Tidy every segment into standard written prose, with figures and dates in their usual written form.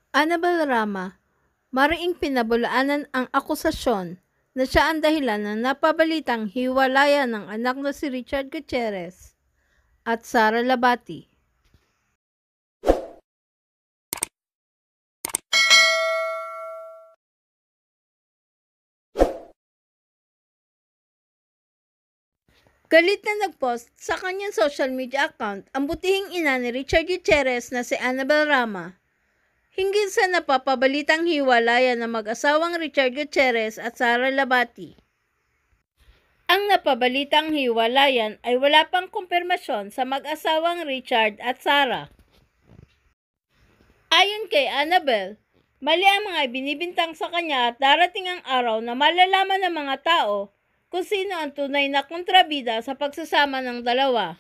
Annabel Rama, mariing pinabulaanan ang akusasyon na siya ang dahilan ng napabalitang hiwalayan ng anak na si Richard Gutierrez at Sara Labati. Galit na nagpost sa kanyang social media account ang butihing ina ni Richard Gutierrez na si Annabel Rama hinggil sa napapabalitang hiwalayan ng mag-asawang Richard Gutierrez at Sara Labati. Ang napabalitang hiwalayan ay wala pang kumpirmasyon sa mag-asawang Richard at Sara. Ayon kay Annabel, mali ang mga binibintang sa kanya at darating ang araw na malalaman ng mga tao kung sino ang tunay na kontrabida sa pagsasama ng dalawa.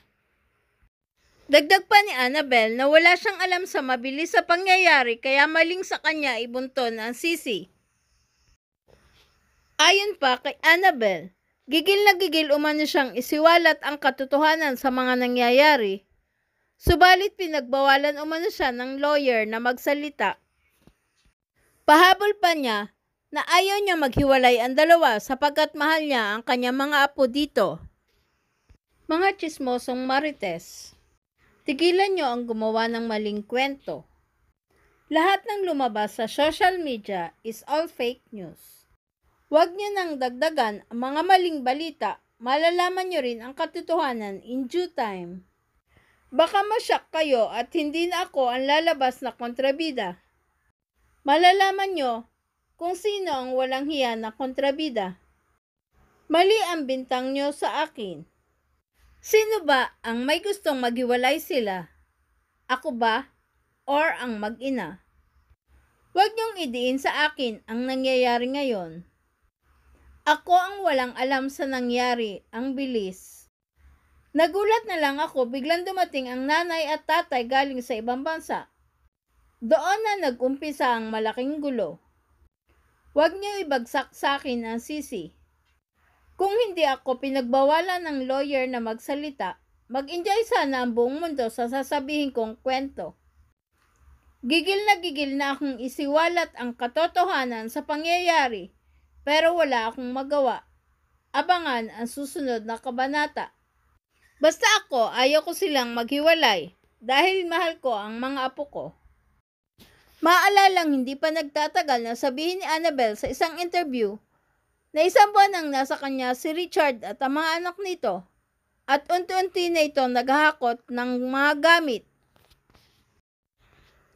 Dagdag pa ni Annabel na wala siyang alam sa mabilis sa pangyayari kaya maling sa kanya ibunton ang sisi. Ayon pa kay Annabel, gigil na gigil umano siyang isiwalat ang katotohanan sa mga nangyayari, subalit pinagbawalan umano siya ng lawyer na magsalita. Pahabol pa niya na ayaw niya maghiwalay ang dalawa sapagkat mahal niya ang kanyang mga apo dito. Mga tsismosong marites, tigilan niyo ang gumawa ng maling kwento. Lahat ng lumabas sa social media is all fake news. Huwag niyo nang dagdagan ang mga maling balita, malalaman niyo rin ang katotohanan in due time. Baka masyak kayo at hindi na ako ang lalabas na kontrabida. Malalaman niyo kung sino ang walang hiya na kontrabida. Mali ang bintang niyo sa akin. Sino ba ang may gustong maghiwalay sila? Ako ba? Or ang mag-ina? Huwag niyong idiin sa akin ang nangyayari ngayon. Ako ang walang alam sa nangyari, ang bilis. Nagulat na lang ako biglang dumating ang nanay at tatay galing sa ibang bansa. Doon na nag-umpisa ang malaking gulo. Huwag niyo ibagsak sa akin ang sisi. Kung hindi ako pinagbawalan ng lawyer na magsalita, mag-enjoy sana ang buong mundo sa sasabihin kong kwento. Gigil na akong isiwalat ang katotohanan sa pangyayari, pero wala akong magawa. Abangan ang susunod na kabanata. Basta ako, ayaw ko silang maghiwalay dahil mahal ko ang mga apo ko. Maalalang hindi pa nagtatagal na sabihin ni Annabel sa isang interview na isang buwan ang nasa kanya si Richard at ang mga anak nito at unti-unti na ito naghahakot ng mga gamit.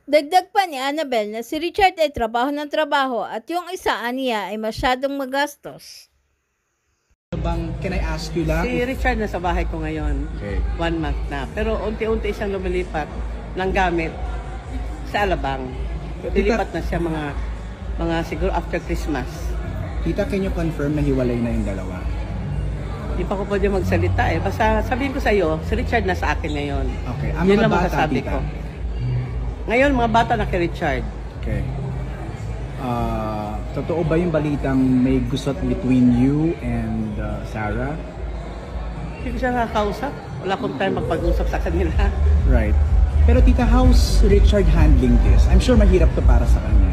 Dagdag pa ni Annabel na si Richard ay trabaho ng trabaho at yung isa aniya ay masyadong magastos. Can I ask you lang? Si Richard nasa bahay ko ngayon, Okay. 1 month na. Pero unti-unti siyang lumilipat ng gamit sa Alabang. Lilipat na siya mga siguro after Christmas. Tita, can you confirm na hiwalay na yung dalawa? Hindi pa ko pwede magsalita eh. Basta sabihin ko sa iyo, si Richard nasa akin ngayon. Okay. Ang Yun mga lang bata, masasabi tita? ko. Ngayon, mga bata na kay Richard. Okay. Totoo ba yung balitang may gusot between you and Sarah? Hindi ko siya nakakausap. Wala akong time magpag-usap sa kanila. Right. Pero tita, how's Richard handling this? I'm sure mahirap to para sa kanya.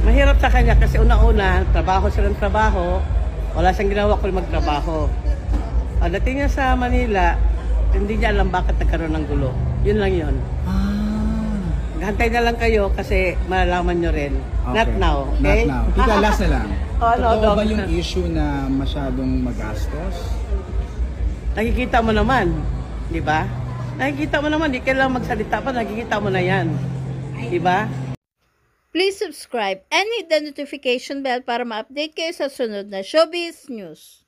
Mahirap sa kanya kasi una-una, trabaho silang trabaho. Wala siyang ginawa kundi magtrabaho. Dating niya sa Manila, hindi niya alam bakit nagkaroon ng gulo. Yun lang yun. Hantay na lang kayo kasi malalaman nyo rin. Okay. Not now, okay? Not now. Tita, last na lang. Ano, Totoo ba Dok? yung issue na masyadong magastos? Nakikita mo naman, di ba? Nakikita mo naman, di kailangan magsalita pa, nakikita mo na yan. Di ba? Please subscribe and hit the notification bell para ma-update kayo sa sunod na Showbiz News.